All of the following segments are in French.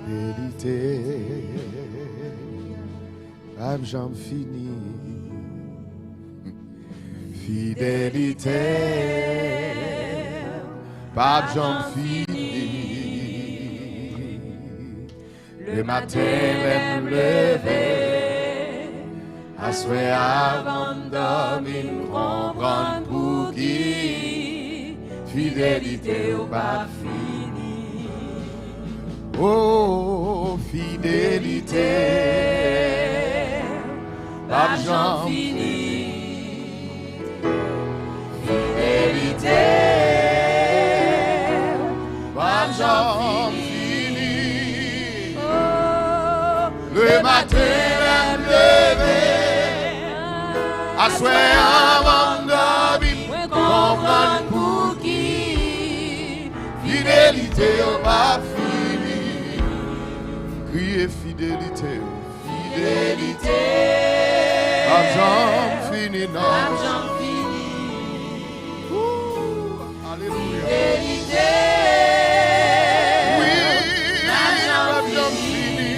Fidélité, pas j'en fini. Fidélité, pas j'en fini. Le matin, même lever, à souhait avant de dormir, comprendre pour qui. Fidélité ou pas fini. Oh, fidélité, pas j'en fini. Fidélité, pas j'en fini. Oh, le matin, même lever, à souhait avant de dormir, comprendre pour qui. Fidélité ou pas fini. Crier fidélité, fidélité. Pas j'en fini, non. Alléluia. Fidélité. Oui, pas j'en fini.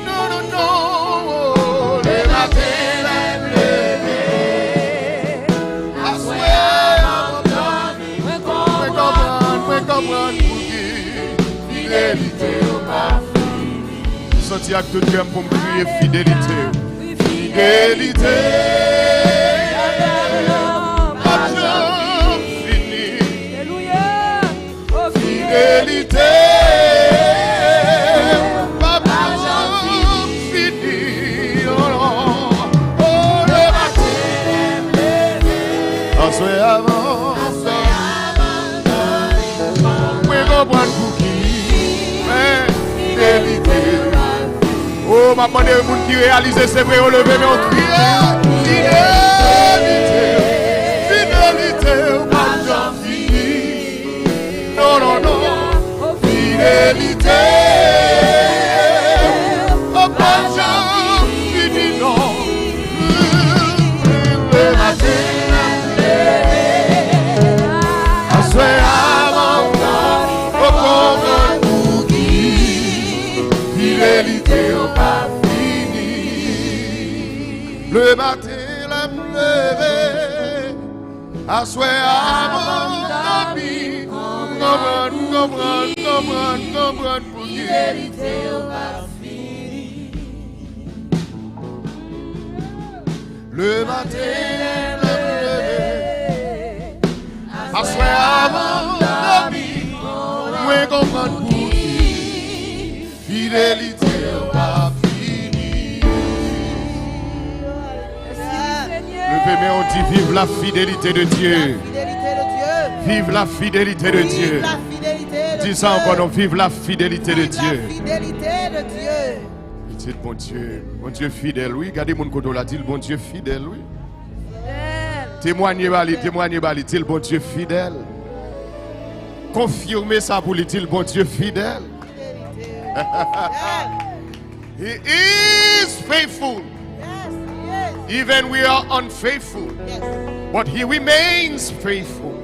Non, non, non. Le matin, même levé. À souhait avant de dormir. Comprendre pour qui. Fidélité ou pas fini. Sorti avec tout cœur pour me crier fidélité. Fidélité. Pas j'en fini. Alléluia. Oh, fidélité. Pas j'en fini. Oh, le matin, en souhait avant. Oui, comprendre pour qui. Fidélité. Oh, ma bonne monde qui réalise c'est vrai, on lever, mais on crie. Fidélité, fidélité, pas j'en fini. Non, non, non. Fidélité, pas j'en fini, non. Le matin, à souhait avant, au comprendre pour qui. Fidélité, pas fini. Le matin, la lever, à souhait avant d'habiter. Comprendre pour qui. Fidélité, pas fini. Le matin, la lever, à souhait avant d'habiter. Moi, comprendre pour qui. Fidélité, pas fini. Levez-moi, on dit vive la fidélité de Dieu. Vive la fidélité de Dieu. Dis ça encore, non, vive la fidélité de Dieu. Dites bon Dieu fidèle, oui. Regardez mon côté là, dit le bon Dieu fidèle, oui. Témoignez, dit le bon Dieu fidèle. Confirmez ça pour lui, dit le bon Dieu fidèle. He is faithful. Yes, yes. Even we are unfaithful. Yes. But he remains faithful.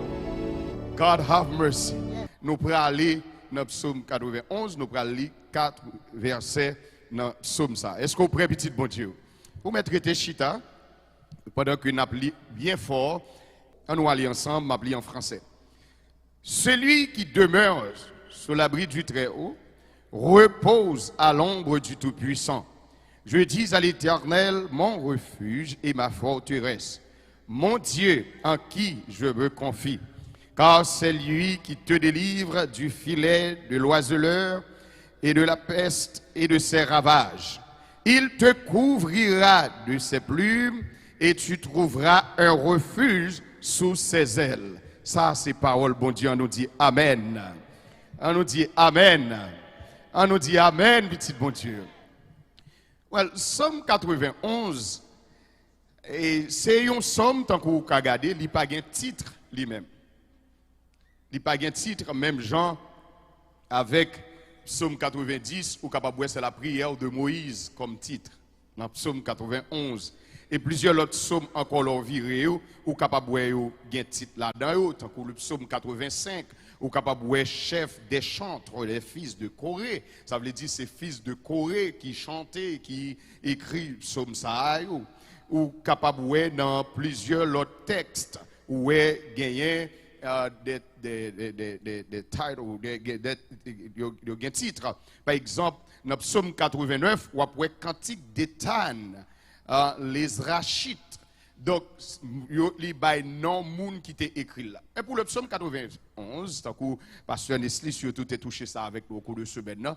God have mercy. Yes. Nous pourrons aller dans Psaume 91, nous pourrons lire 4 versets dans Psaume ça. Est-ce que vous prêtez, petit bon Dieu? Vous mettez chita pendant que nous appelons bien fort. On nous aller ensemble, m'appeler en français. Celui qui demeure sous l'abri du Très-Haut repose à l'ombre du Tout-Puissant. Je dis à l'Éternel, mon refuge et ma forteresse, mon Dieu en qui je me confie. Car c'est lui qui te délivre du filet de l'oiseleur et de la peste et de ses ravages. Il te couvrira de ses plumes et tu trouveras un refuge sous ses ailes. Ça, c'est parole, bon Dieu, on nous dit Amen. On nous dit Amen. On nous dit Amen, petit bon Dieu. Well, Somme 91, c'est un somme, tant que vous regardez, il n'y a pas de titre lui-même. Il n'y a pas de titre, même Jean, avec Psaume 90, ou capable c'est la prière de Moïse comme titre, dans Psaume 91. Et plusieurs autres psaumes encore leur viré, ou capable de titre là-dedans, tant que le Psaume 85, ou capable ouais chef des chantres, les fils de Corée. Ça veut dire ces fils de Corée qui chantaient, qui écrivent psaume ça ou capable ouais dans plusieurs autres textes où ouais gagné des titles, des titres. Par exemple, dans psaume 89, ou après cantique d'Étan, les Rachites. Donc, il y a non moun qui était écrit là. Et pour le psaume 91, tant que pasteur Nestlé surtout est touché ça avec beaucoup de semaines,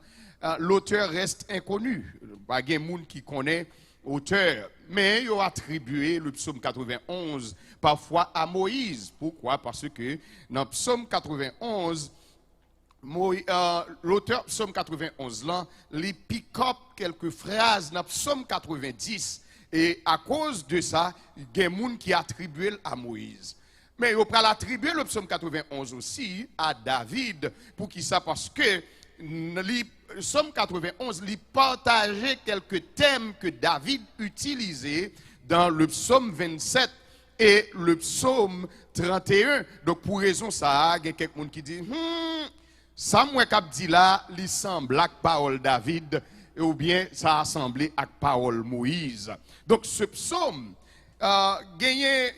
l'auteur reste inconnu. Pas de moun qui connaît auteur, mais il a attribué le psaume 91 parfois à Moïse. Pourquoi? Parce que dans le psaume 91, l'auteur psaume 91 là, il pick up quelques phrases dans psaume 90 et à cause de ça, il y a des gens qui attribuent à Moïse. Mais il peut l'attribuer le psaume 91 aussi à David. Pour qui ça? Parce que le psaume 91, il partageait quelques thèmes que David utilisait dans le psaume 27 et le psaume 31. Donc pour raison ça, il y a quelqu'un qui dit ça moi cap dit là, il semble à parole David ou bien ça a semblé à parole Moïse. Donc ce psaume gagné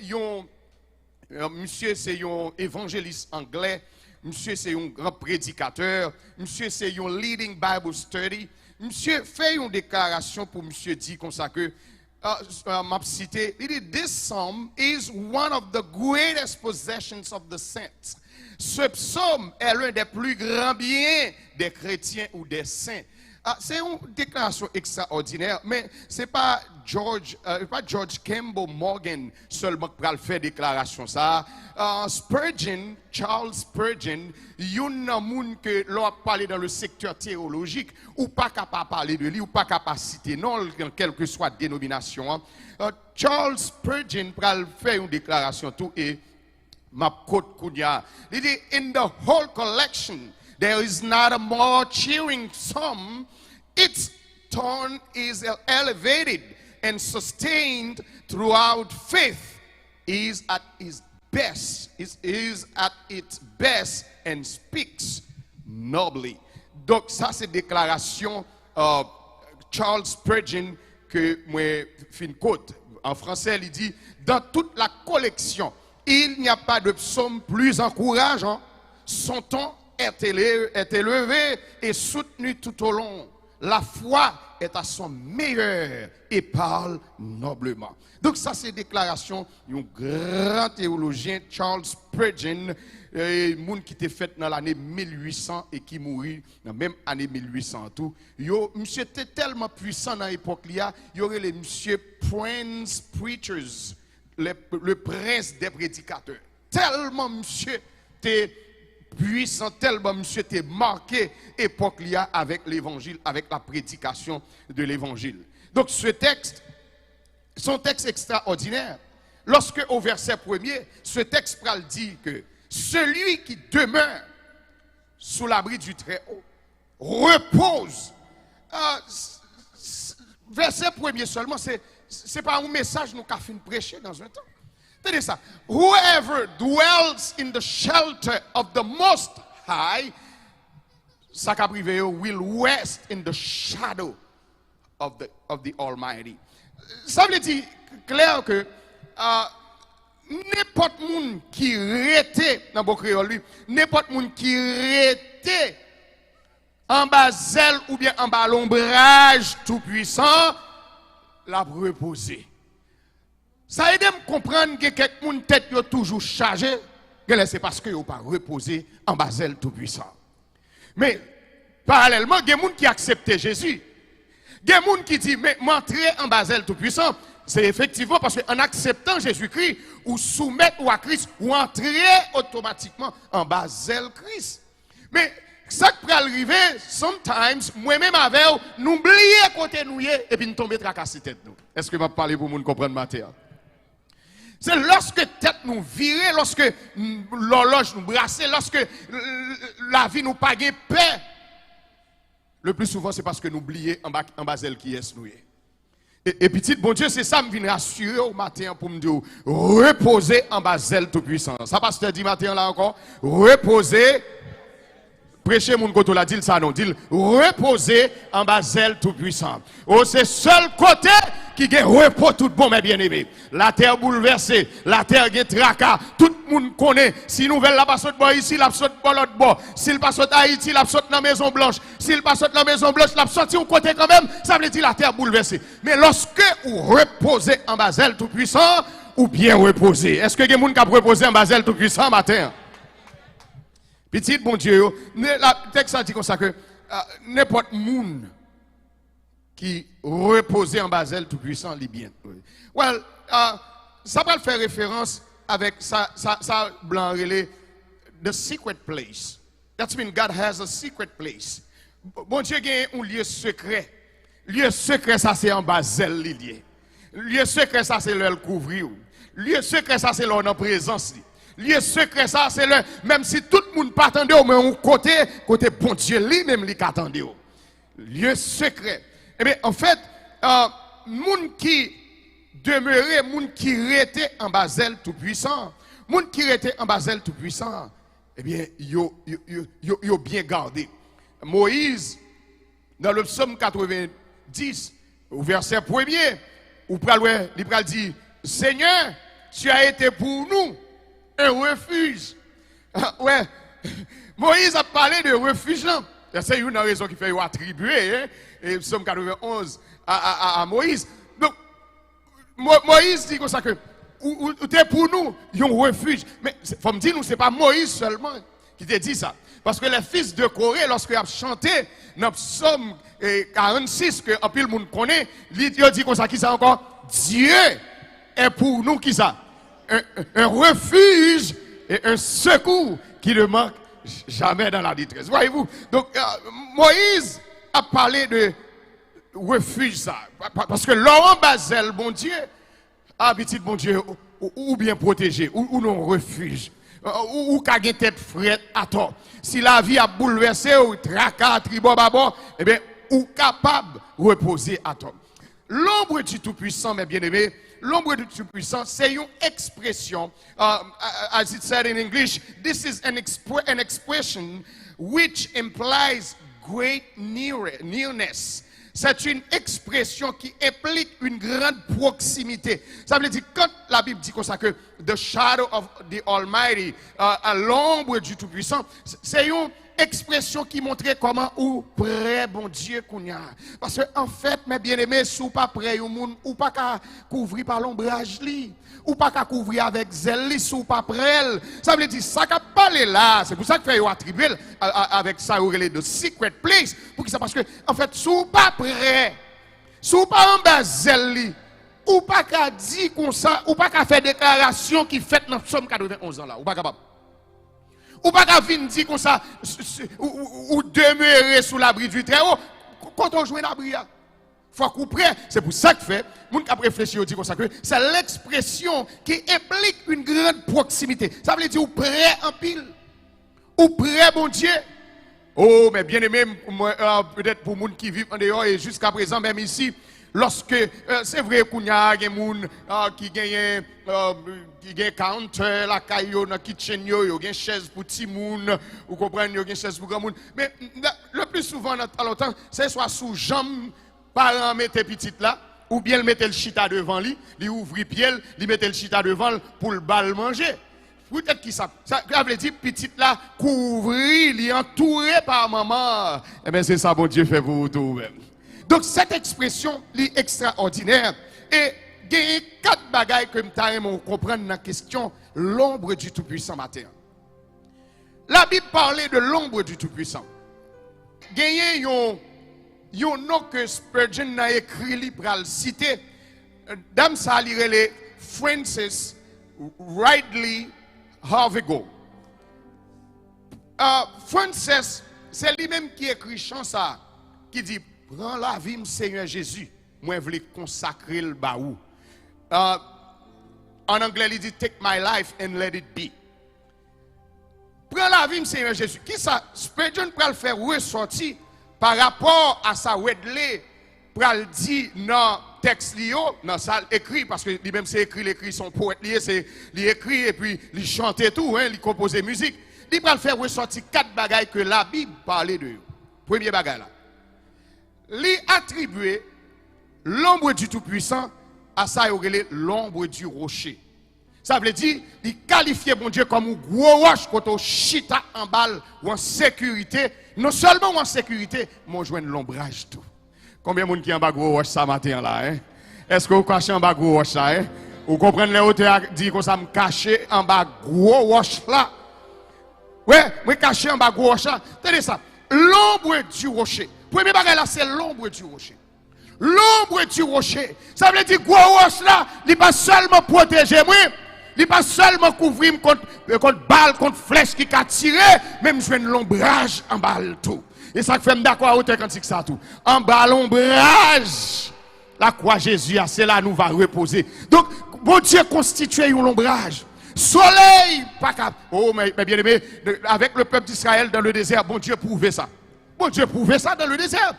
monsieur c'est un évangéliste anglais, monsieur c'est un grand prédicateur, monsieur c'est un leading Bible study. Monsieur fait une déclaration pour monsieur dit comme ça que m'a cité, il dit this psalm is one of the greatest possessions of the saints. Ce psaume est l'un des plus grands biens des chrétiens ou des saints. C'est une déclaration extraordinaire, mais ce n'est pas George Campbell Morgan seulement qui va faire déclaration ça. Spurgeon, Charles Spurgeon, il y a un monde que l'on parlé dans le secteur théologique, ou pas capable de parler de lui, ou pas capable de citer, non, quelle que soit la dénomination. Charles Spurgeon va faire une déclaration tout et ma côte kounya. Il dit, in the whole collection, there is not a more cheering psalm. Its tone is elevated and sustained throughout faith. Is at its best. It is at its best and speaks nobly. Donc ça c'est déclaration Charles Spurgeon que moi fin côte. En français il dit dans toute la collection il n'y a pas de psaume plus encourageant. Son ton est élevé et soutenu tout au long. La foi est à son meilleur et parle noblement. Donc ça c'est déclaration d'un grand théologien Charles Spurgeon, monde qui était fait dans l'année 1800 et qui mourit dans la même année 1800 tout. Monsieur était tellement puissant dans l'époque là, il y aurait les monsieur Prince Preachers, le prince des prédicateurs. Tellement monsieur était puissant, tellement monsieur était marqué époque là avec l'évangile, avec la prédication de l'évangile. Donc ce texte, son texte extraordinaire. Lorsque au verset 1er, ce texte dit que celui qui demeure sous l'abri du Très-Haut repose. Verset 1er seulement, c'est pas un message nous avons prêcher dans un temps. Tenez ça. Whoever dwells in the shelter of the Most High, will rest in the shadow of the Almighty. Ça veut dire clair que n'importe monde qui rete dans bon créole, n'importe monde qui rete en bas zèle ou bien en bas l'ombrage tout puissant, l'a reposer. Ça aide à me comprendre que quelqu'un tête est toujours chargée, c'est parce que vous pas reposé en bas zèle tout puissant. Mais parallèlement, il y a des gens qui acceptent Jésus. Il y a des gens qui disent mais m'entrer en bas zèle tout puissant. C'est effectivement parce qu'en acceptant Jésus-Christ, ou soumettre à Christ, ou entrer automatiquement en bas zèle Christ. Mais ça qui peut arriver, sometimes, moi-même avec nous oublier côté nous et puis nous tomber tracasser tête nous. Est-ce que je vais parler pour nous comprendre ma terre? C'est lorsque tête nous vire, lorsque l'horloge nous brasse, lorsque la vie nous pas paix. Le plus souvent, c'est parce que nous oublions en bas zèle qui est nous. Et petit bon Dieu, c'est ça me vient rassurer au matin pour me dire reposer en bas zèle tout puissant. Ça pasteur dit matin là encore, reposer. Prêcher mon côté là, dit ça non, dit reposer en bas zèle tout puissant. Oh, c'est seul côté qui gagne repos tout bon, mes bien-aimés. La terre bouleversée, la terre gagne tracas, tout le monde connaît. Si nouvelle la passe de ici, la saute de l'autre bord. S'il passe à Haïti, la saute dans la Maison Blanche. S'il passe dans la Maison Blanche, la sorti au côté quand même, ça veut dire la terre bouleversée. Mais lorsque vous reposez en bas zèle tout puissant, ou bien reposer. Est-ce que quelqu'un qui a reposé en bas zèle tout puissant matin? Petit bon Dieu, le texte dit comme ça que n'importe monde qui repose en Basel tout puissant, il bien. Well, ça va faire référence avec ça blanc relais, the secret place. That means God has a secret place. Bon Dieu a un lieu secret. Lieu secret, ça c'est en Basel, lié. Lieu secret, ça c'est le couvrir. Lieu secret, ça c'est l'en présence. Lieu secret, ça, c'est le. Même si tout le monde pas attendait, mais au côté bon Dieu, lui-même, lui attendait. Lieu secret. Eh bien, en fait, moun qui demeurait, moun qui était en Basel tout puissant, moun qui était en Basel tout puissant, eh bien, yo bien gardé. Moïse, dans le psaume 90, au verset 1er, il pral dit, Seigneur, tu as été pour nous un refuge. Ouais. Moïse a parlé de refuge là. C'est une raison qui fait attribuer et psaume 91 à Moïse. Donc Moïse dit comme ça que ou t'es pour nous un refuge. Mais faut me dire nous c'est pas Moïse seulement qui te dit ça. Parce que les fils de Corée lorsqu'ils ont chanté dans psaume 46 que en pile monde connaît, il dit comme ça qui ça encore Dieu est pour nous qui ça un refuge et un secours qui ne manque jamais dans la détresse. Voyez-vous? Donc, Moïse a parlé de refuge, ça. Parce que Laurent Basel, bon Dieu, petit bon Dieu, ou bien protégé, ou non refuge, ou qu'a une tête frette à tort. Si la vie a bouleversé, ou tracas, tribord, babord, eh bien, ou capable de reposer à tort. L'ombre du Tout-Puissant, mes bien-aimés, l'ombre du Tout-Puissant, c'est une expression, as it said in English, this is an expression which implies great nearness. C'est une expression qui implique une grande proximité. Ça veut dire, quand la Bible dit comme ça que the shadow of the Almighty, l'ombre du Tout-Puissant, c'est une expression qui montrait comment ou près bon Dieu qu'on y a. Parce que en fait, mes bien-aimés, si ou pas près au monde, ou pas qu'à couvrir par l'ombrage li, ou pas qu'à couvrir avec zèle li, si ou pas près. Ça veut dire ça qu'a parlé là. C'est pour ça que fait attribuer avec ça au relais de secret place. Pour que ça parce que en fait, si ou pas près, si ou pas en bas zèle li, ou pas qu'à dire comme ça, ou pas qu'à faire déclaration qui fait dans Psaume 91 ans là, ou pas capable. Ou pas qu'à venir dire comme ça, ou demeurer sous l'abri du Très-Haut, quand on joue l'abri, faut couper. C'est pour ça que fait, moun qui a réfléchi, dit comme ça que c'est l'expression qui implique une grande proximité. Ça veut dire ou près en pile, ou près bon Dieu. Oh, mais bien aimé, peut-être pour moun qui vivent en dehors et jusqu'à présent, même ici, lorsque c'est vrai qu'il y a des gens qui gagnent counter, la caillou, la kitchen, il y a des chaises pour petits moun, vous comprenez, il y a des chaises pour grand moun. Mais le plus souvent, à l'automne, c'est soit sous jambe, parents mettent petite là, ou bien mettre le chita devant lui, lui ouvrir pied, lui mettre le chita devant pour le bal manger. Peut-être qu'il ça veut dire petite là, couvrir, lui entouré par maman. Eh bien, c'est ça, bon Dieu fait pour vous tout même. Donc, cette expression est extraordinaire. Et il y a 4 bagailles que nous comprendre dans la question l'ombre du Tout-Puissant matin. La Bible parlait de l'ombre du Tout-Puissant. Il y a un nom que Spurgeon a écrit pour le citer. Dame ça les Francis Ridley Harvigo. Francis, c'est lui-même qui écrit chant ça, qui dit prends la vie, Seigneur Jésus. Moi, je veux consacrer le baou. En anglais, il dit take my life and let it be. Prends la vie, Seigneur Jésus. Qui ça? Spurgeon peut le faire ressortir par rapport à sa wedley, pour le dire dans texte dans salle écrit parce que lui-même c'est écrit, l'écrit son poète lié, c'est il écrit et puis il chante tout, il compose musique. Il va le faire ressortir 4 bagailles que la Bible parlait de. Premier bagaille là. Il attribuer l'ombre du Tout-Puissant à ça l'ombre du rocher. Ça veut dire, il qualifiait mon Dieu comme un gros roche quand on chita en balle ou en sécurité. Non seulement en sécurité, mais on joue l'ombrage tout. Combien de monde qui en bas gros roche ça matin là, hein? Est-ce que vous cachez en bas gros roche là, hein? Vous comprenez les auteurs dit que ça me cacher en bas gros roche là? Ouais, me cacher en bas gros roche là. Tenez ça. L'ombre du rocher. Premier bagage là, c'est l'ombre du rocher. L'ombre du rocher. Ça veut dire que gros roche là, il n'est pas seulement protéger moi. Il n'est pas seulement couvrir contre balle, contre flèche qui a tiré, même je l'ombrage en balle tout. Et ça fait d'accord à hauteur quand ça tout. En bas l'ombrage, la croix Jésus, c'est là nous va reposer. Donc, bon Dieu constitue un ombrage. Soleil, pas cap. Oh, mais bien aimé, avec le peuple d'Israël dans le désert, bon Dieu prouvait ça. Bon Dieu prouvait ça dans le désert.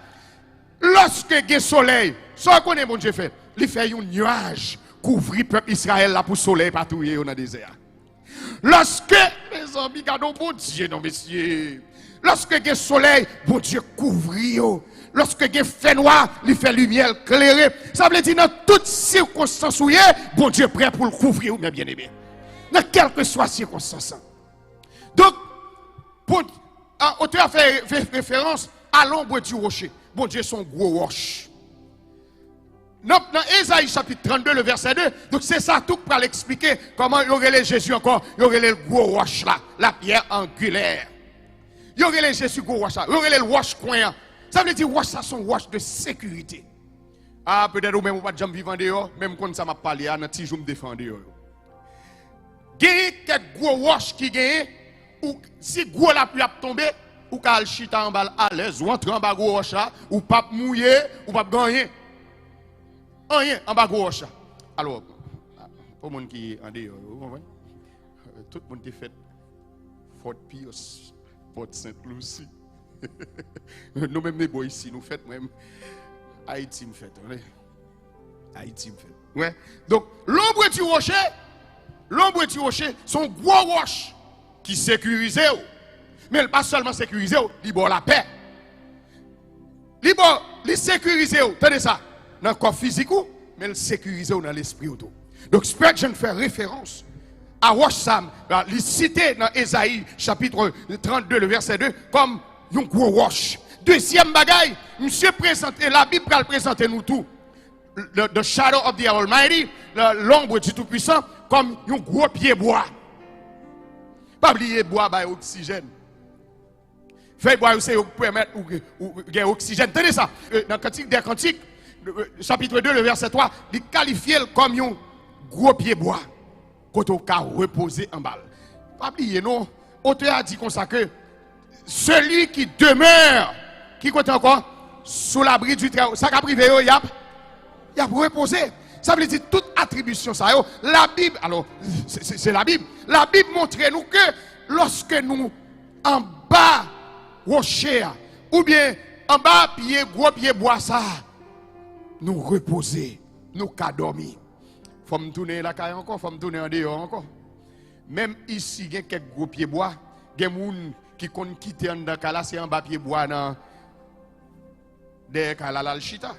Lorsque il y a soleil, ça qu'on est bon Dieu fait, il fait un nuage. Couvrir le peuple Israël là pour soleil patrouiller dans le désert. Lorsque, mes amis, gardons bon Dieu, non messieurs. Lorsque il y a soleil, bon Dieu couvrir. Lorsque il y a fait noir, il fait lumière éclairée. Ça veut dire dans toutes circonstances où il est, bon Dieu prêt pour le couvrir, mes bien-aimés. Dans quelle que soit circonstance. Donc, auteur fait référence à l'ombre du rocher. Bon Dieu, son gros roche. Dans Ésaïe chapitre 32, le verset 2, donc c'est ça tout pour l'expliquer comment il y aurait les Jésus encore, il y aurait le gros roche là, la pierre angulaire. Il y aurait les Jésus gros roche là, il y aurait le roche coin. Ça veut dire roche ça sont roche de sécurité. Ah, peut-être ou même ou pas de jambe vivant dehors, même quand ça m'a parlé, à un petit jour me défendre dehors. Il y a quelques gros roches qui gagnent, ou si gros la pluie a tombé, ou qu'elle chita en balle à l'aise, ou entre en bas gros roche là, ou pas mouiller, ou pas gagner. Rien en bas gauche. Alors, pour les gens qui sont en dehors, tout le monde est fait Fort Pierce, Fort Sainte-Lucie. Nous-mêmes, les boys ici, nous faisons même Haïti, nous faisons. Haïti, nous faisons. Ouais. Donc, l'ombre du rocher, sont gros roches qui sécurisent. Mais pas seulement sécurisé, il y a la paix. Il sécurise, tenez ça. Dans le corps physique, mais le sécuriser dans l'esprit. Donc, Spurgeon fait référence à Roche Sam, il cité dans Ésaïe, chapitre 32, le verset 2, comme un gros roche. Deuxième bagaille, monsieur présenté, la Bible va présenter nous tout. The shadow of the Almighty, l'ombre du Tout-Puissant, comme un gros pied bois. Pas oublier bois by oxygène. Fait bois, c'est pour permettre ou gagner oxygène. Tenez ça, dans le Cantique des Cantiques, chapitre 2, le verset 3, il qualifie comme un gros pied bois. Quand on a reposé en balle. Pas oublier, non. Auteur a dit comme ça que celui qui demeure, qui compte encore, sous l'abri du Très-Haut, ça a privé, il a reposé. Ça veut dire toute attribution, ça. La Bible, alors, c'est la Bible. La Bible montre nous que lorsque nous, en bas, rocher, ou bien en bas, pied, gros pied bois, ça. Nous reposer, nous qu'à dormir. Faut me tourner la caille encore, faut me tourner en dehors encore. Même ici, il y a quelques gros pieds bois, il y a des gens qui ont quitté en là, c'est en bas pied bois dans des la chita.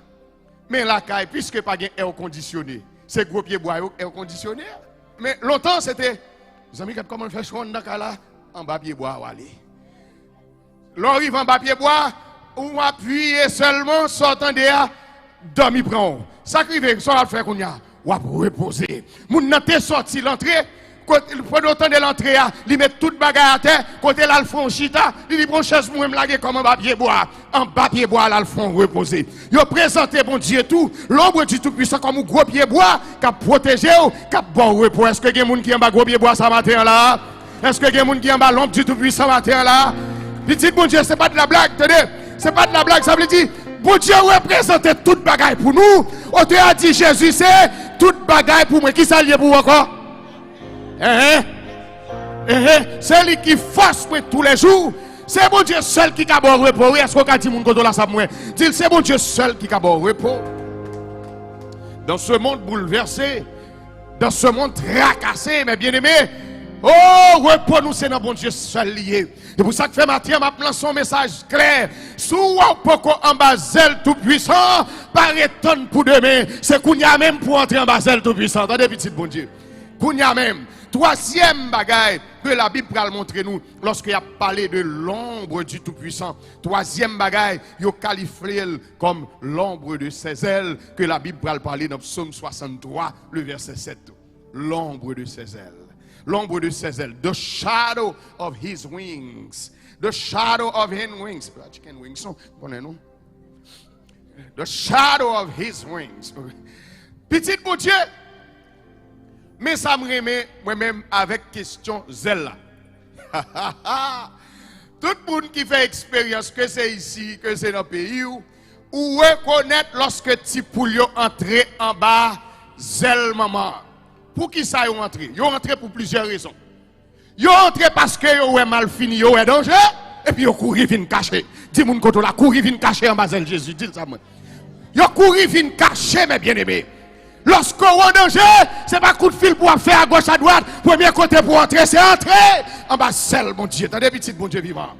Mais la caille, puisque pas de air conditionné, c'est gros pieds bois air conditionné. Mais longtemps c'était, les amis, comment on fait chaud dans là, en bas pied bois, aller. L'arrive en bas pied bois, on appuie seulement sortant dehors. Dormi prend. Ça qui veut, ça va faire qu'on y a. Ou à reposer. Moun nan te sorti l'entrée. Pendant le temps de l'entrée, il met toute bagarre à terre. Côté là, le fond chita. Il dit, bon, chaise, moi, me laguer comme un papier bois. En papier bois, là, le fond reposer. Il a présenté, bon Dieu, tout. L'ombre du Tout-Puissant comme un gros pied bois. Qui a protégé, qui a bon repos. Est-ce que il y a des gens qui ont un gros pied bois ce matin là? Est-ce que il y a des gens qui ont un l'ombre du Tout-Puissant ce matin là? Petit bon Dieu, c'est pas de la blague, tenez. C'est pas de la blague, ça veut dire. Bon Dieu représente toute bagaille pour nous. On te a dit Jésus, c'est toute bagaille pour moi. Qui ça lié pour encore? C'est lui qui force moi tous les jours. C'est bon Dieu seul qui a bon repos. Est-ce qu'on a dit mon côté là ça moi? Dit c'est bon Dieu seul qui a bon repos. dans ce monde bouleversé, dans ce monde tracassé, mes bien-aimés, oh, repos nous, c'est dans bon Dieu seul lié. Et pour ça que fait matin, m'a lancé un message clair. Sous ou poko en Basel tout puissant, par étonne pour demain, c'est qu'on y a même pour entrer en Basel tout puissant. Attendez, petit bon Dieu. Qu'on y a même. Troisième bagaille que la Bible va montrer nous lorsqu'il a parlé de l'ombre du Tout-Puissant. Troisième bagaille, il a qualifié comme l'ombre de ses ailes que la Bible va parler dans Psaume 63, le verset 7. L'ombre de ses ailes. L'ombre de ses ailes. The shadow of his wings. The shadow of his wings. Chicken wings, connaissez-nous? The shadow of his wings. Petit bon Dieu. Mais ça me remet moi-même avec question zèle là. Tout le monde qui fait expérience que c'est ici, que c'est dans le pays, ou reconnaître lorsque petit poulio entre en bas, zèle maman. Pour qui ça yon entré? Yon entré pour plusieurs raisons. Yon entré parce que yon est mal fini, yon est danger, et puis yon couru vin caché. Dis moun koto la couru vin caché en bas de Jésus, dis ça moi. Yon couru vin caché mes bien-aimés. Lorsqu'on est en danger, ce n'est pas coup de fil pour faire à gauche à droite, premier côté pour entrer, c'est entrer en bas zèle, mon Dieu. Attendez, petit bon Dieu vivant.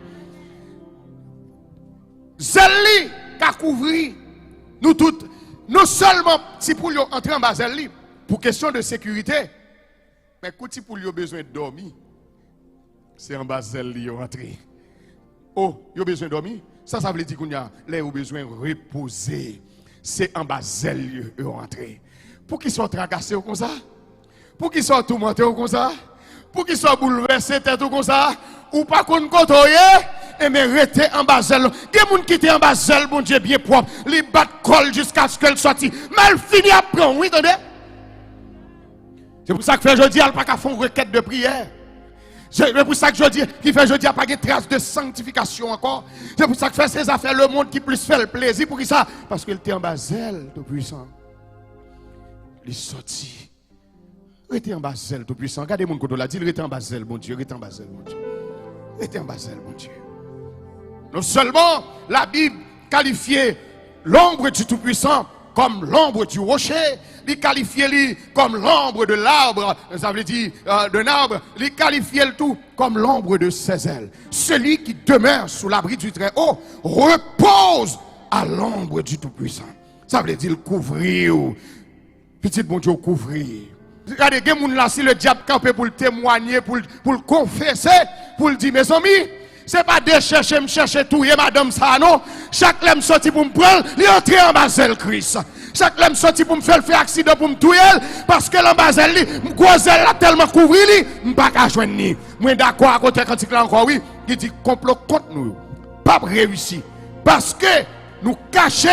Zèle qui a couvert nous toutes, non seulement si pour entrer en bas zèle, pour question de sécurité, mais si pour lui besoin de dormir, c'est en bas zèle qui entrer. Oh, il a besoin de dormir, ça veut dire qu'il a besoin de reposer. C'est en bas zèle qui entrer. Pour qu'ils soient tracassés comme ça, pour qu'ils soient tourmentés comme ça, pour qu'ils soient bouleversés comme ça, ou pas qu'on côtoyer, et mais rester en bas zèle. Il y a des gens qui étaient en bas zèle, bon Dieu, bien propre, les battent colle jusqu'à ce qu'elle sorte. Mal fini après, oui, attendez. C'est pour ça que fait jeudi, il n'y a pas qu'à faire une requête de prière. C'est pour ça que je dis, qui fait jeudi, il n'y a pas de trace de sanctification encore. C'est pour ça que fait ces affaires, le monde qui plus fait le plaisir pour qui ça? Parce qu'il était en bas zèle, tout puissant. Il est sorti. Il était en bas zèle, tout puissant. Regardez mon côté là, dit il était en bas zèle, mon Dieu, il était en bas zèle, mon Dieu. Il était en bas zèle, mon Dieu. Non seulement la Bible qualifiait l'ombre du Tout-Puissant comme l'ombre du rocher, il qualifiait comme l'ombre de l'arbre, ça veut dire d'un arbre, il qualifiait le tout comme l'ombre de ses ailes. Celui qui demeure sous l'abri du Très-Haut repose à l'ombre du Tout-Puissant. Ça veut dire couvrir. Petit bon Dieu couvrir. Regardez, il y a des gens là, si le diable campé pour le témoigner, pour le confesser, pour le dire, mes amis, ce n'est pas de chercher, me chercher tout, et madame ça, non. Chaque lème sorti pour me prendre, il entre en bas de Christ. Chaque lème sorti pour me faire accident, pour me tuer, parce que l'embazelle, me gros là tellement couvrir, je ne peux pas joindre ni. Moi d'accord à côté quand il encore, oui, il dit complot contre nous. Pas réussi. Parce que nous cachons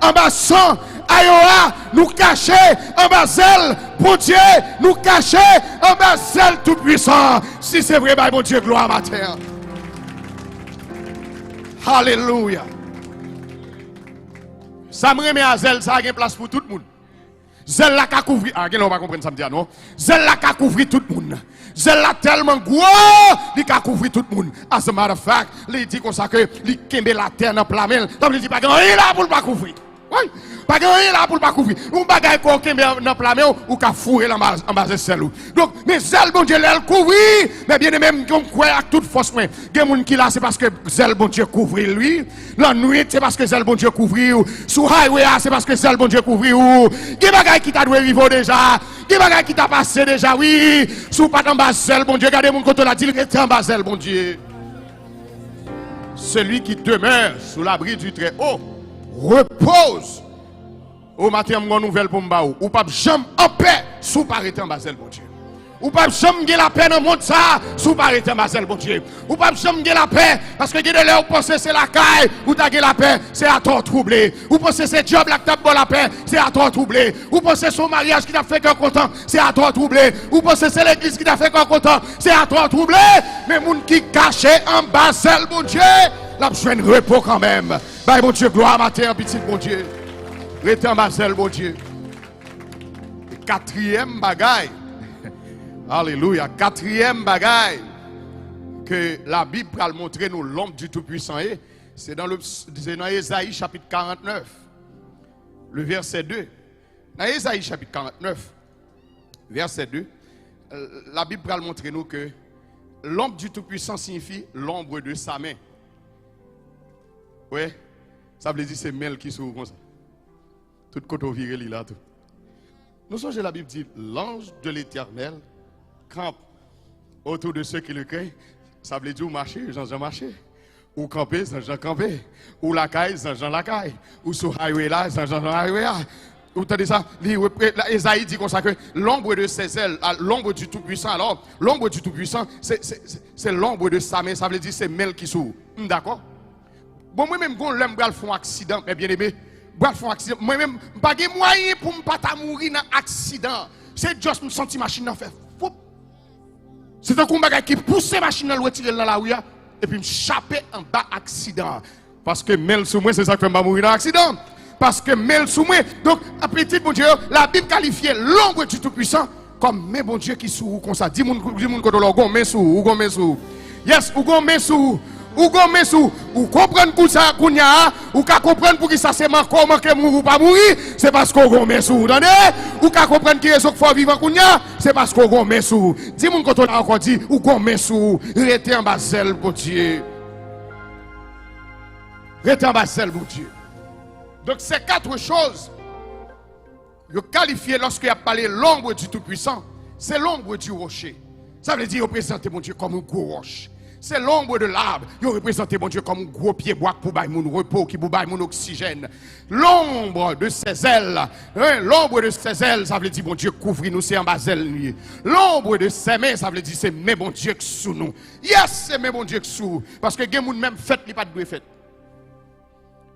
en bas sang, Ayoa, nous cacher en bas zèle, bon Dieu, nous cacher en bas zèle tout puissant. Si c'est vrai, bon Dieu, gloire à ma terre. Alléluia. Ça me remet à zèle, ça a une place pour tout le monde. Zèle là qui couvre, ah, on va comprendre ça me dit non. Zèle là qui couvre tout le monde. Zèle là tellement gros, il a couvert tout le monde. As a matter of fact, il dit comme ça que il kembe la terre dans plamel. Donc il dit pas grand là pour pas couvrir. Oui, pas grand là pour pas couvrir. On bagaille ko kembe dans plamel ou ka fourrer en bas de celle. Donc mais zèle bon Dieu elle couvrir, mais bien même qu'on croit à toute force moi. Gen moun qui là c'est parce que zèle bon Dieu couvrir lui. La nuit c'est parce que zèle bon Dieu couvrir. Sur highway c'est parce que zèle bon Dieu couvrir. Gen bagaille qui t'a doué vivre déjà. Gen bagaille qui t'a passé déjà oui. Sous pas en bas zèle bon Dieu, regardez mon côté là dit qu'il était en bas zèle bon Dieu. Celui qui demeure sous l'abri du Très-Haut repose. Au matin, mon nouvelle pour m'baou. Ou pas jamais en paix sous pas en bas zèle bon Dieu. Ou pas jamais la paix dans le monde ça sous pas en bas zèle bon Dieu. Ou pas jamais la paix parce que de l'heure penser c'est la caille ou t'as la paix c'est à toi troublé. Ou penser c'est job là que t'as bon la paix c'est à toi troublé. Ou penser son mariage qui t'a fait cœur content c'est à toi troublé. Ou penser c'est l'église qui t'a fait cœur content c'est à toi troublé. Mais moun qui caché en bas zèle bon Dieu l'a besoin de repos quand même. Bye bon Dieu gloire à terre petit bon Dieu. Rete en bas zèle bon Dieu. Quatrième bagaille. Alléluia. Quatrième bagaille que la Bible va montrer nous l'homme du Tout-Puissant. C'est dans Ésaïe chapitre 49, le verset 2. Dans Ésaïe chapitre 49, verset 2, la Bible va montrer nous que l'ombre du Tout-Puissant signifie l'ombre de sa main. Oui, ça veut dire c'est Mel qui s'ouvre comme ça. Tout côté viré là tout. Nous sommes la Bible dit l'ange de l'Éternel campe autour de ceux qui le craignent. Ça veut dire marcher, Jean-Jean marcher. Ou camper, Jean-Jean camper. Ou la caille, Jean-Jean la caille. Ou sur highway là, Jean-Jean highway là. Vous entendez ça? Esaïe dit comme ça que l'ombre de ses ailes, l'ombre du Tout-Puissant. Alors, l'ombre du Tout-Puissant, c'est l'ombre de sa main. Ça veut dire c'est Mel qui s'ouvre. D'accord? Bon, moi-même, quand l'homme va faire un accident, mes bien-aimés, va faire un accident. Moi-même, je n'ai pas de moyen pour ne pas mourir dans un accident. C'est juste me sentir machine en fait. C'est un combat qui pousse la machine dans le retirer dans la rue et puis me chaper en bas accident. Parce que Mel sous moi, c'est ça qui fait mourir dans l'accident. Parce que Mel sous moi. Donc, un petit bon Dieu, la Bible qualifie l'ombre du Tout-Puissant comme mais bon Dieu qui sous comme ça. Dis-moi que tu as main sous, ou gon main sous. Yes, ou gon main sous. Ou gon main sous. Ou comprendre pour ça qu'on y a, ou qu'à comprendre pour qui ça c'est comment que mourir ou pas mourir, c'est parce qu'on gon main sous. Entendez? Ou qu'à comprendre qui raison qu'il faut vivre qu'on y a, c'est parce qu'on gon main sous. Dis-moi que tu as encore dit, ou gon main sous. Restez en bas zèle, bon Dieu. Restez en bas zèle, bon Dieu. Donc, ces quatre choses, le qualifié lorsqu'il a parlé l'ombre du Tout-Puissant, c'est l'ombre du rocher. Ça veut dire représenter mon Dieu comme un gros roche. C'est l'ombre de l'arbre. Il représente mon Dieu comme un gros pied bois pour bailler mon repos, qui pour bailler mon oxygène. L'ombre de ses ailes, l'ombre de ses ailes, ça veut dire mon Dieu couvre nous, c'est en bas ailes. L'ombre de ses mains, ça veut dire c'est mes bon Dieu qui sous nous. Yes, c'est mes bon Dieu qui sous. Parce que les gens même fait, il pas de fait.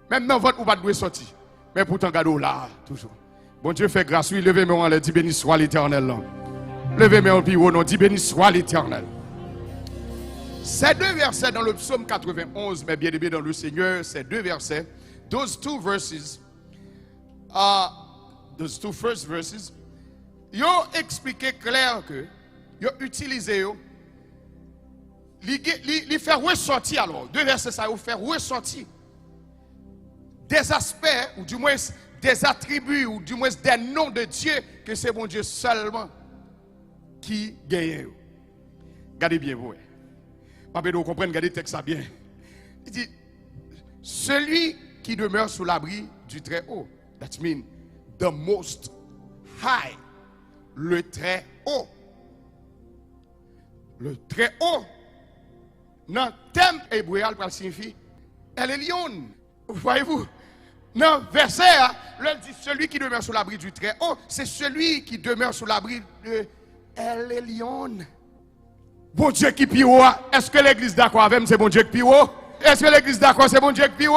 Même dans votre ou pas de sortir. Mais pourtant, regardez là, toujours. Bon Dieu fait grâce, oui, levez-moi en l'air, dit béni soit l'Éternel. Levez-moi en pied, non, dit béni soit l'Éternel. Ces deux versets dans le psaume 91, mais bien aimé dans le Seigneur, ces deux versets, those two first verses, ils ont expliqué clair que, ils ont utilisé, ils faire ressortir alors, deux versets ça, ils faire ressortir des aspects, ou du moins des attributs, ou du moins des noms de Dieu, que c'est bon Dieu seulement qui gagne. Regardez bien, vous. Papa, vous comprenez, regardez le texte bien. Il dit, celui qui demeure sous l'abri du très haut. That means the most high. Le très haut. Le très haut. Dans le thème hébreu, ça signifie El Elyon. Voyez-vous? Dans le verset, il dit celui qui demeure sous l'abri du très haut, c'est celui qui demeure sous l'abri de El Elyon. Bon Dieu qui pire. Est-ce que l'église d'accord avec moi, c'est bon Dieu qui pire? Est-ce que l'église d'accord, c'est bon Dieu qui pire?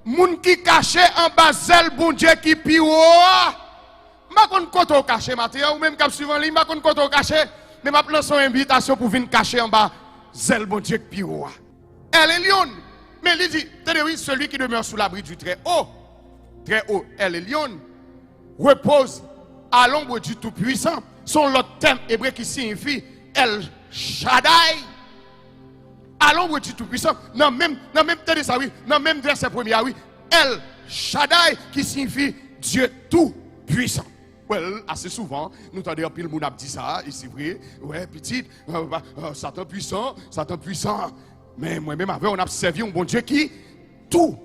Moun qui caché en bas zèle, bon Dieu qui pire. Ma kon koto caché matin ou même cap suivant li, ma kon koto caché, mais m'a lancé une invitation pour venir cacher en bas zèle bon Dieu qui pire. El Elyon. Mais il dit, tenez oui, celui qui demeure sous l'abri du très haut, El Elyon, repose à l'ombre du Tout-Puissant. Son l'autre thème hébreu qui signifie El Shaddai. À l'ombre du Tout-Puissant. Non, même tenez ça, oui. Non, même verset premier, oui. El Shaddai qui signifie Dieu Tout-Puissant. Well, assez souvent, nous entendons pile moun a dit ça, ici vrai, ouais, petit, Satan puissant. Mais moi-même, avant, on a servi un bon Dieu qui tout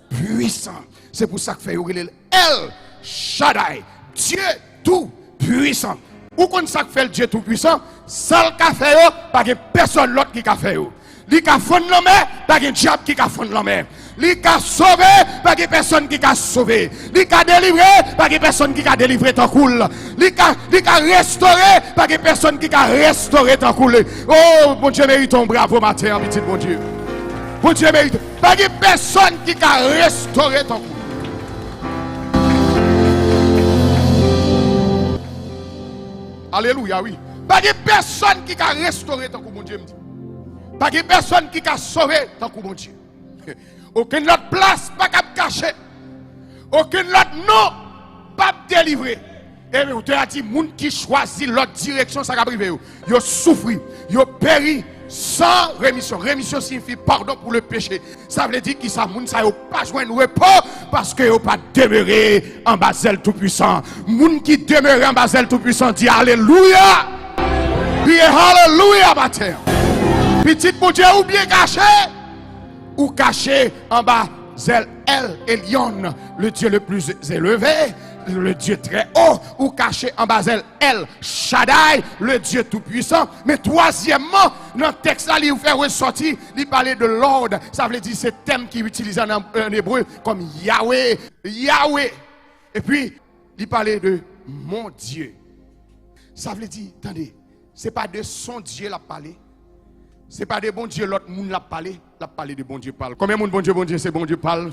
puissant. C'est pour ça que fait El Shaddai, Dieu tout puissant. Ou qu'on ça fait le Dieu tout puissant, seul qu'a fait, pas que personne l'autre qui a fait. Li ka fond l'homme, pas que diable qui a fond l'homme. Li ka sauvé, pas que personne qui a sauvé. Li ka délivré, pas que personne qui a délivré ton cool. Li ka restauré, pas que personne qui a restauré ton cool. Oh, bon Dieu mérite ton bravo matin, petit bon Dieu. Bon Dieu mérite. Pas que personne qui a restauré ton cool. Alléluia, oui. Pas que personne qui a restauré ton cool, mon Dieu me dit. Pas de personne qui a sauvé tant que mon Dieu. Aucune autre place pas caché. Aucune autre nom pas délivré. Et vous avez dit, les gens qui choisissent l'autre direction, ça va arriver. Ils souffrent, ils péri sans rémission. Rémission signifie pardon pour le péché. Ça veut dire que ça ne pas joindre repos parce que vous pas demeuré en bas zèle tout-puissant. Moun qui demeure en bas zèle tout-puissant dit alléluia. Puis alléluia matin. Petit bon Dieu ou bien caché ou caché en bas zèle El Elyon, le Dieu le plus élevé, le Dieu très haut, ou caché en bas zèle El Shaddai, le Dieu tout-puissant. Mais troisièmement, dans le texte là, il vous fait ressortir, il parlait de Lord, ça veut dire c'est thème qui est utilisé en hébreu comme Yahweh, Yahweh. Et puis, il parlait de mon Dieu. Ça veut dire, attendez, c'est pas de son Dieu l'a parlé. C'est pas de bon Dieu, l'autre monde l'a parlé de bon Dieu parle. Combien de bon Dieu, c'est bon Dieu parle?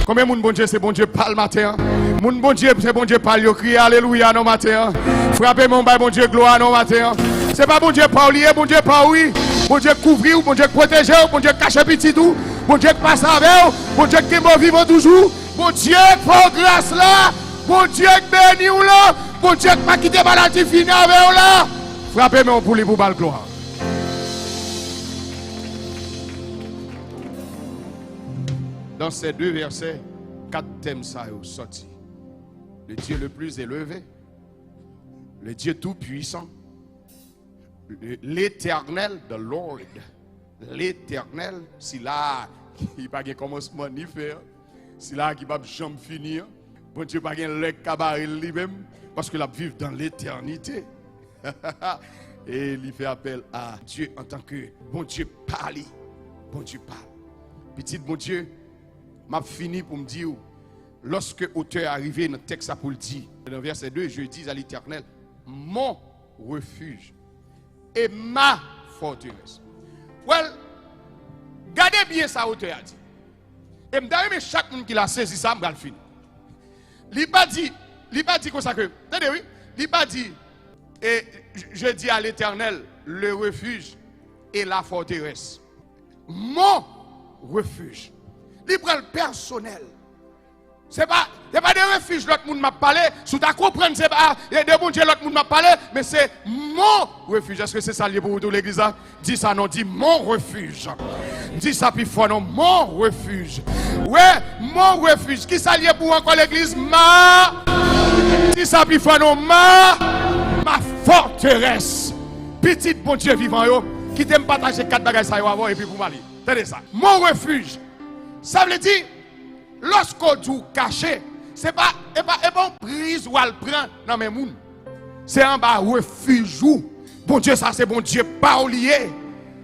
Combien de bon Dieu, c'est bon Dieu parle matin? Moun bon Dieu, c'est bon Dieu parle, yo crie alléluia non matin. Frappez mon bail, bon Dieu, gloire non matin. C'est pas bon Dieu parle, bon Dieu parle, oui. Bon Dieu couvrir, bon Dieu protéger, bon Dieu cacher petit tout. Bon Dieu passe avec, bon Dieu qui est bon vivant toujours. Bon Dieu pour grâce là. Bon Dieu béni ou là. Bon Dieu qui pas quitter maladie fini avec ou là. Frappez mon pour lui pour balle gloire. Dans ces deux versets, 4 thèmes ça sont sortis. Le Dieu le plus élevé, le Dieu tout-puissant, l'éternel, the Lord, l'éternel, c'est là qui n'a pas de commencement ni faire, c'est là qui va jamais finir. Bon Dieu n'a pas de cabaret lui-même, parce qu'il a vécu dans l'éternité. Et il fait appel à Dieu en tant que bon Dieu parle. Bon Dieu parle. Petit bon Dieu, m'a fini pour me dire, lorsque l'auteur est arrivé dans le texte pour le dire, dans verset 2, je dis à l'Éternel, mon refuge et ma forteresse. Well, gardez bien ça, l'auteur a dit. Et me chaque monde qui l'a saisi ça, je vais le finir. Il n'a pas dit comme ça que, attendez, oui, il n'a pas dit, et je dis à l'Éternel, le refuge et la forteresse. Mon refuge. Il prend le personnel. Ce n'est pas des refuges l'autre monde m'a parlé. Si tu comprends, c'est pas des bon Dieu l'autre monde m'a parlé, mais c'est mon refuge. Est-ce que c'est ça lié pour vous l'église? Dis ça non, dis mon refuge. Dis ça puis fort non, mon refuge. Ouais, mon refuge. Qui ça lié pour encore l'église? Dis ça puis fort non, ma forteresse. Petite bon Dieu vivant yo, qui t'aime partager 4 bagages ça avant et puis pour m'aller. Tenez ça. Mon refuge. Ça veut dire, lorsqu'on dit caché, c'est pas une prise ou elle prend dans mes mouns. C'est en bas refuge. Bon Dieu, ça c'est bon Dieu pas lié.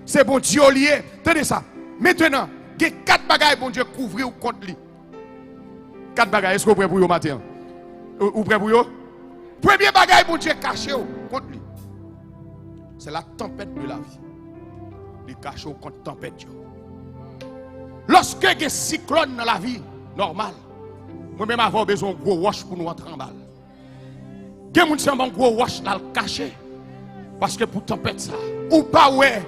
C'est bon Dieu lié. Tenez ça. Maintenant, il y a 4 bagages bon Dieu couvrir ou contre lui. 4 bagages. Est-ce que vous êtes prêts pour vous matin? Vous prêts pour vous? Premier bagage bon Dieu caché contre lui. C'est la tempête de la vie. Il cache contre la tempête. Lorsque il y a un cyclone dans la vie normale, moi-même avoir besoin de gros roche pour nous entrer en balle. Il y a des gens qui ont un gros roche dans le caché. Parce que pour tempête ça, ou pas ouais,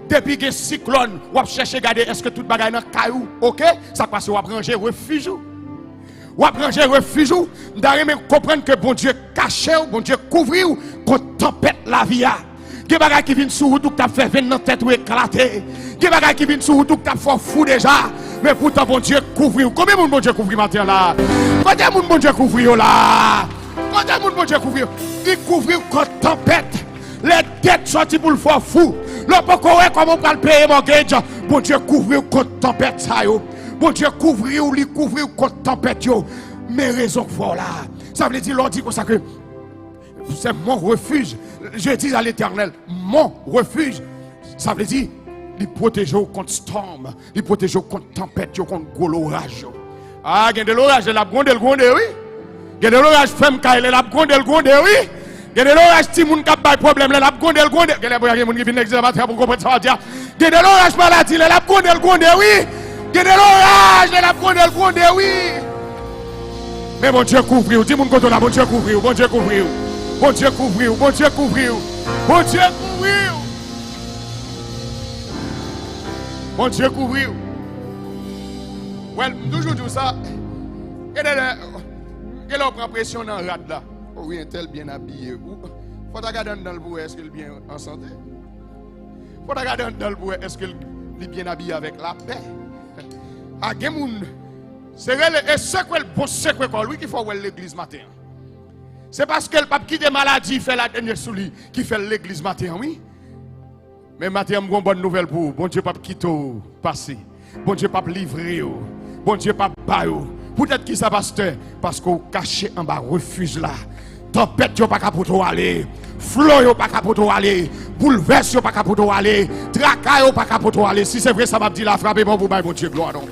depuis que cyclone, ou à chercher regarder est-ce que tout bagaille dans caillou, OK? Ça passe ou à ranger refuge. Ou à ranger refuge, d'ailleurs comprendre que bon Dieu caché, bon Dieu couvrir contre tempête la vie. Il y a des gens qui viennent sur route qui fait venir dans la tête ou éclater. Il y a des gens qui viennent sur route qui fait fou déjà. Mais pourtant, bon Dieu couvrir. Combien de monde bon Dieu couvrir maintenant là? Combien de monde bon Dieu couvrir là? Combien de monde bon Dieu couvrir? Il couvrir contre tempête. Les dettes sorties pour le faire fou. Le pourquoi comment on peut le payer mortgage? Bon Dieu couvrir contre tempête ça yo. Bon Dieu couvrir ou lui couvrir contre tempête yo. Mais raison pour là. Ça veut dire l'on dit comme ça que c'est mon refuge. Je dis à l'Éternel, mon refuge. Ça veut dire, il protège contre storm, il protège contre tempête, contre gros orage. Ah, il y a de l'orage, il y a de l'orage, oui. Il y a de l'orage, femme, il y a de l'orage, oui. Il y a de l'orage, si moun kap bay problème, il y a de l'orage, il y a de l'orage, qui vient d'exercer pour comprendre ça. Il y a de l'orage maladie, il y a de l'orage, oui. Il y a de l'orage, il y a de l'orage, oui. Mais bon Dieu couvre, dis mon côté là, bon Dieu couvre, bon Dieu couvre. Bon Dieu couvrir, bon Dieu couvrir, bon Dieu couvrir, bon Dieu couvrir. Ouais, toujours tout ça. Quelle est la pression dans le rad là? Oui, un tel bien habillé. Faut regarder dans le bois, est-ce qu'il est bien en santé? Faut regarder dans le bois, est-ce qu'il est bien habillé avec la paix? Ah, Et ce que bon secret lui qui faut l'église matin. C'est parce que le pape qui des maladies fait la dernière souli qui fait l'église matin, oui. Mais matin, j'ai une bonne nouvelle pour vous. Bon Dieu, pape quitte passé. Bon Dieu, pape livré. Bon Dieu, pape bayo. Peut-être qui ça pasteur parce qu'on caché en bas refuge là. Tempête yo pas capable aller. Flot yo pas capable aller. Bouleverse yo pas capable aller. Tracas yo pas capable aller. Si c'est vrai ça m'a dit la frappe bon pour bailler mon Dieu gloire non.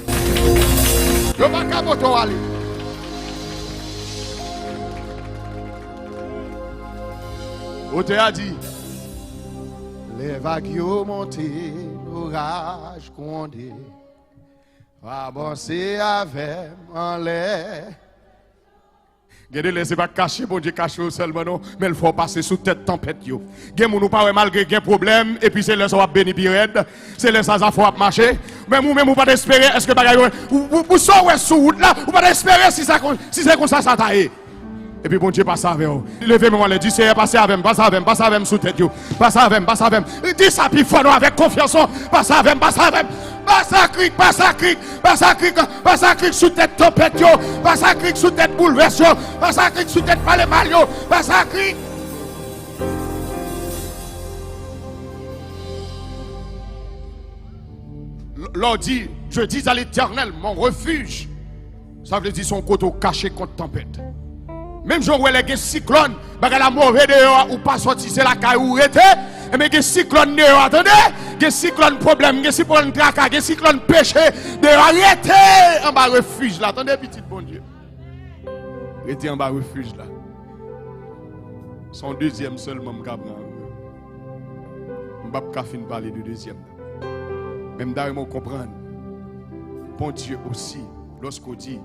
Yo pas capable aller. Ote a dit les vagues yo monté, l'orage grondé. Avancer avec en l'air. Gardez les pas caché, bon Dieu caché seulement non, mais il faut passer sous tête tempête yo. Gen moun ou pas malgré gen problème et puis c'est là ça va béni pirède, c'est là ça faut marcher. Même ou pas d'espérer est-ce que bagay ou sort sous route là, ou pas d'espérer si c'est comme ça taille. Et puis bon Dieu passe avec vous. Levez-moi le dit c'est passer avec sous tête yo. Passe avec. Dis ça puis fort avec confiance, passe avec. Passe à cric sous tête tempête yo, passe à cric sous tête bouleverse yo, passe à cric sous tête palais mal yo, passe à cric. L'on dit, je dis à l'Éternel, mon refuge. Ça veut dire son coteau caché contre tempête. Même jour où il y a des cyclones, la mauvaise dehors ou pas sorti, c'est la caille ou rete. Mais des cyclones dehors, attendez, des cyclones problème, des cyclones tracas, des cyclones péché, dehors, rete en bas refuge là. Attendez, petit bon Dieu. Rete en bas refuge là. Son deuxième seulement, je ne vais pas parler de deuxième. Même d'ailleurs, je comprends. Bon Dieu aussi, lorsqu'on dit,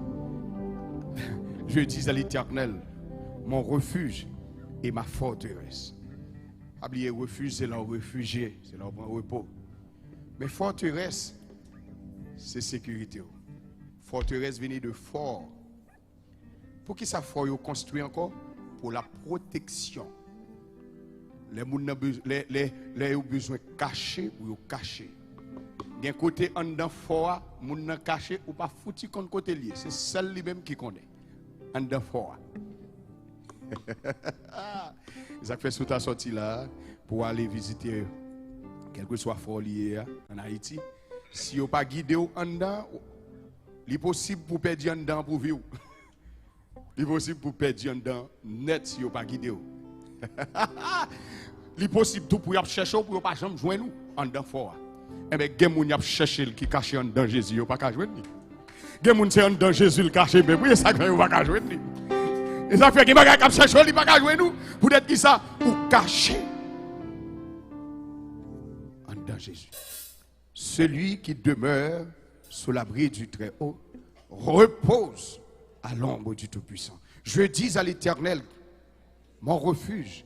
je dis à l'Éternel, mon refuge et ma forteresse. Oubliez, refuge, c'est leur réfugié, c'est leur repos. Mais forteresse, c'est sécurité. Forteresse vient de fort. Pour qui ça fort construit encore? Pour la protection. Les gens ont besoin de cacher ou de cacher. Il y a un côté en dedans fort, les gens ont caché ou pas foutu contre côté lié. C'est seul lui-même qui connaît. En dedans fort. Ils ont fait sous ta sortie là pour aller visiter quel que soit fort lié en Haïti. Si vous pas guidé en dedans, il est possible pour perdre en dedans pour vivre. Il est possible pour perdre en dedans net si vous pas guidé. Il est possible tout pour chercher pour pas jamais joindre nous en dedans fort. Et bien, il y a des gens qui cherchent qui cachent en dedans Jésus, vous pas qu'à joindre. Il y a des gens qui sont en dedans Jésus le caché, mais oui, ça fait vous pas qu'à joindre. Et ça fait que les gens qui cherchent, ils ne peuvent pas jouer nous. Pour être qui ça? Ou caché en dedans Jésus. Celui qui demeure sous l'abri du Très-Haut repose à l'ombre du Tout-Puissant. Je dis à l'Éternel, mon refuge.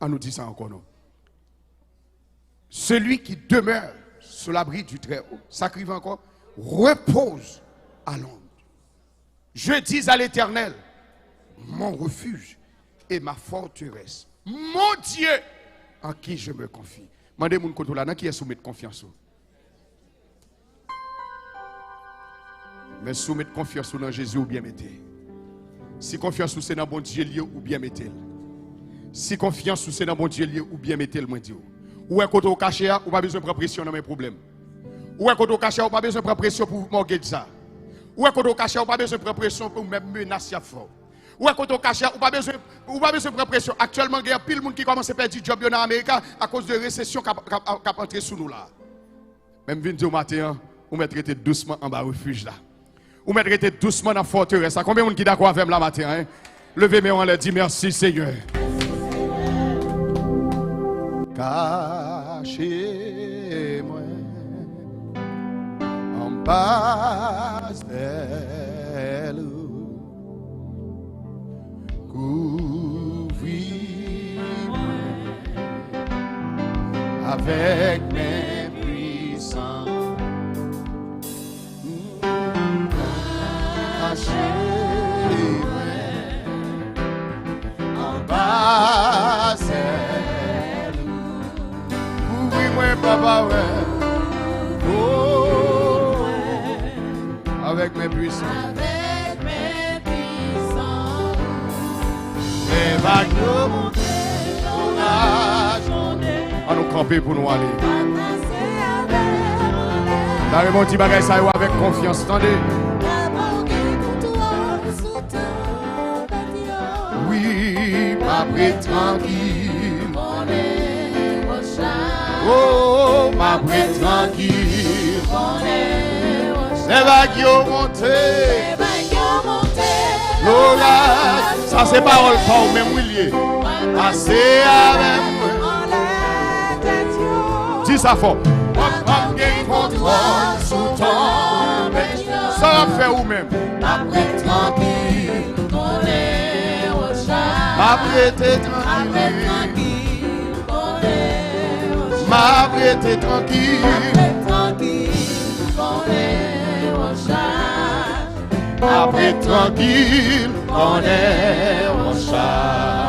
On nous dit ça encore non. Celui qui demeure sous l'abri du Très-Haut, ça écrit encore, repose à l'ombre. Je dis à l'Éternel, mon refuge et ma forteresse, mon Dieu en qui je me confie. Mandez mon côté là, qui est soumettre confiance. Mais soumettre confiance dans Jésus ou bien mettez. Si confiance c'est dans bon Dieu lié ou bien mettez. Si confiance c'est dans bon Dieu lié ou bien mettez le moi Dieu. Ou est côté au caché ou pas besoin de prendre pression dans mes problèmes. Ou est côté au caché ou pas besoin de prendre pression pour mortgager ça. Ou est côté au caché ou pas besoin de prendre pression pour même menacer fort. Ou est côté au caché ou pas besoin de prendre pression. Actuellement il y a pile de monde qui commence à perdre du job en Amérique à cause de récession qui a entré sous nous là. Même vinn au matin, ou mettre traiter doucement en bas refuge là. Ou mettre traiter doucement dans la forteresse. Combien de monde qui d'accord avec moi matin hein? Levez-moi en leur dit merci Seigneur. Cachez-moi en bas d'elle, couvris-moi avec mes puissants. Cachez-moi en bas d'elle. Couvris-moi, papa, ouais. Oh, avec mes puissants. puissants. Avec mes puissants. Les vagues montent, on nous camper pour nous aller. Dans le petit bagage, ça y avec confiance, attendez. Oui, ma prête tranquille. Oh, ma prête tranquille. Les vagues ont monté. L'orage, ça c'est parole pour même William. Passez avec moi. Dis ça fort. On gagne contrôle sous ton bête. Ça va faire ou même. Ma prête tranquille, on est au chat. Ma prête tranquille, ma prête tranquille, on est au chat. ma prête tranquille, on est au chat.